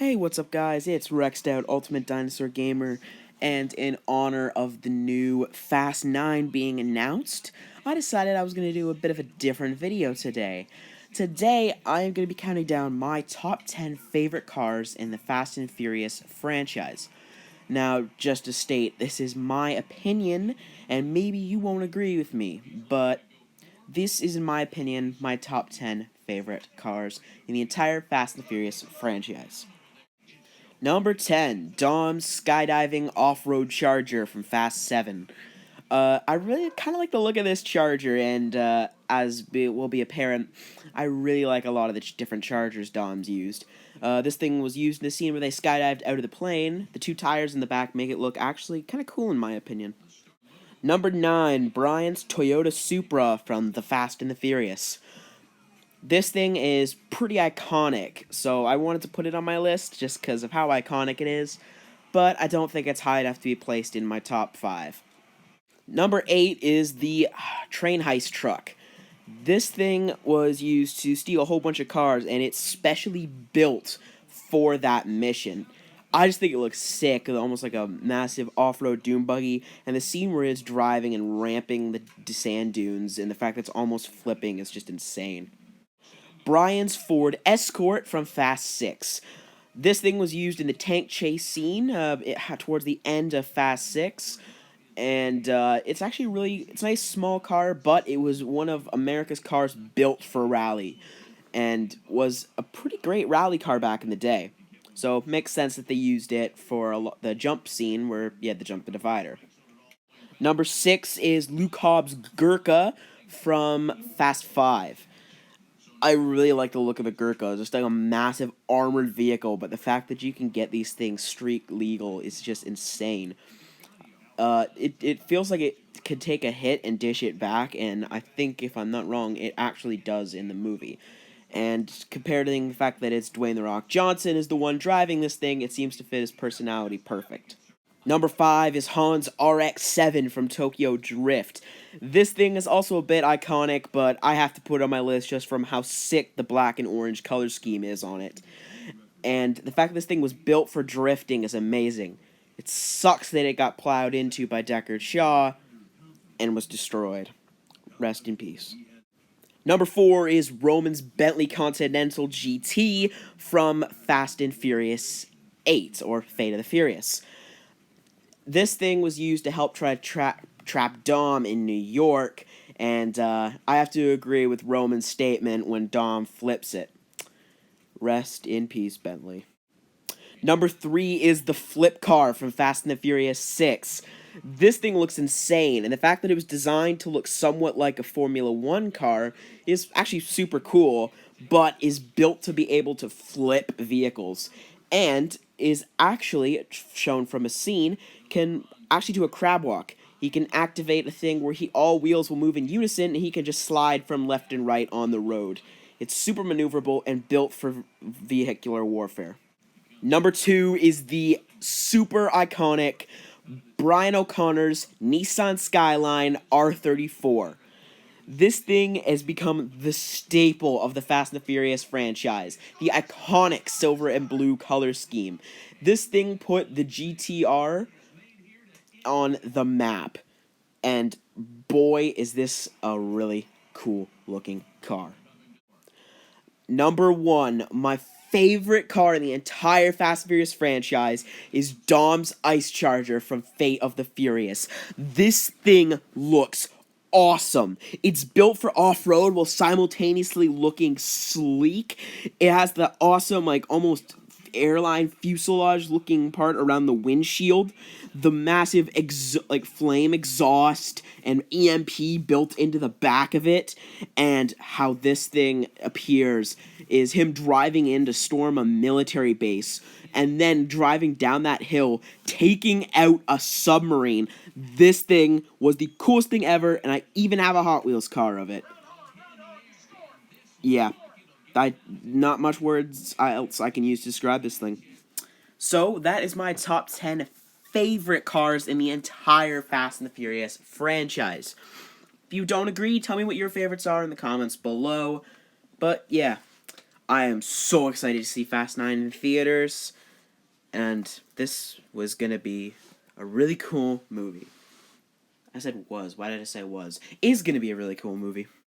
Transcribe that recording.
Hey, what's up guys? It's Rexed Ultimate Dinosaur Gamer, and in honor of the new Fast 9 being announced, I decided I was going to do a bit of a different video today. Today, I am going to be counting down my top 10 favorite cars in the Fast and Furious franchise. Now, just to state, this is my opinion, and maybe you won't agree with me, but this is, in my opinion, my top 10 favorite cars in the entire Fast and Furious franchise. Number 10, Dom's skydiving off-road Charger from Fast 7. I really kind of like the look of this Charger, and will be apparent, I really like a lot of the different Chargers Dom's used. This thing was used in the scene where they skydived out of the plane. The two tires in the back make it look actually kind of cool in my opinion. Number 9, Brian's Toyota Supra from The Fast and the Furious. This thing is pretty iconic, so I wanted to put it on my list just because of how iconic it is, but I don't think it's high enough to be placed in my top 5. Number 8 is the train heist truck. This thing was used to steal a whole bunch of cars, and it's specially built for that mission. I just think it looks sick, almost like a massive off-road dune buggy, and the scene where it's driving and ramping the sand dunes, and the fact that it's almost flipping is just insane. Brian's Ford Escort from Fast 6. This thing was used in the tank chase scene towards the end of Fast 6. And it's actually it's a nice small car, but it was one of America's cars built for rally. And was a pretty great rally car back in the day. So it makes sense that they used it for the jump scene where you had to jump the divider. Number 6 is Luke Hobbs' Gurkha from Fast 5. I really like the look of the Gurkha. It's just like a massive armored vehicle, but the fact that you can get these things street legal is just insane. It feels like it could take a hit and dish it back, and I think, if I'm not wrong, it actually does in the movie. And compared to the fact that it's Dwayne The Rock Johnson is the one driving this thing, it seems to fit his personality perfect. Number 5 is Han's RX-7 from Tokyo Drift. This thing is also a bit iconic, but I have to put it on my list just from how sick the black and orange color scheme is on it. And the fact that this thing was built for drifting is amazing. It sucks that it got plowed into by Deckard Shaw and was destroyed. Rest in peace. Number 4 is Roman's Bentley Continental GT from Fast and Furious 8, or Fate of the Furious. This thing was used to help try to trap Dom in New York, and I have to agree with Roman's statement when Dom flips it. Rest in peace, Bentley. Number 3 is the flip car from Fast and the Furious 6. This thing looks insane, and the fact that it was designed to look somewhat like a Formula 1 car is actually super cool, but is built to be able to flip vehicles, and is actually, shown from a scene, can actually do a crab walk. He can activate a thing where all wheels will move in unison, and he can just slide from left and right on the road. It's super maneuverable and built for vehicular warfare. Number 2 is the super iconic Brian O'Connor's Nissan Skyline R34. This thing has become the staple of the Fast and the Furious franchise. The iconic silver and blue color scheme. This thing put the GTR on the map. And boy, is this a really cool looking car. Number 1, my favorite car in the entire Fast and Furious franchise is Dom's Ice Charger from Fate of the Furious. This thing looks awesome. It's built for off-road while simultaneously looking sleek. It has the awesome, like, almost airline fuselage looking part around the windshield, the massive flame exhaust and EMP built into the back of it, and how this thing appears is him driving in to storm a military base and then driving down that hill, taking out a submarine. This thing was the coolest thing ever, and I even have a Hot Wheels car of it. Yeah. Not much words else I can use to describe this thing. So, that is my top 10 favorite cars in the entire Fast and the Furious franchise. If you don't agree, tell me what your favorites are in the comments below. But, yeah. I am so excited to see Fast 9 in theaters, and this was gonna be a really cool movie. I said was. Why did I say was? Is gonna be a really cool movie.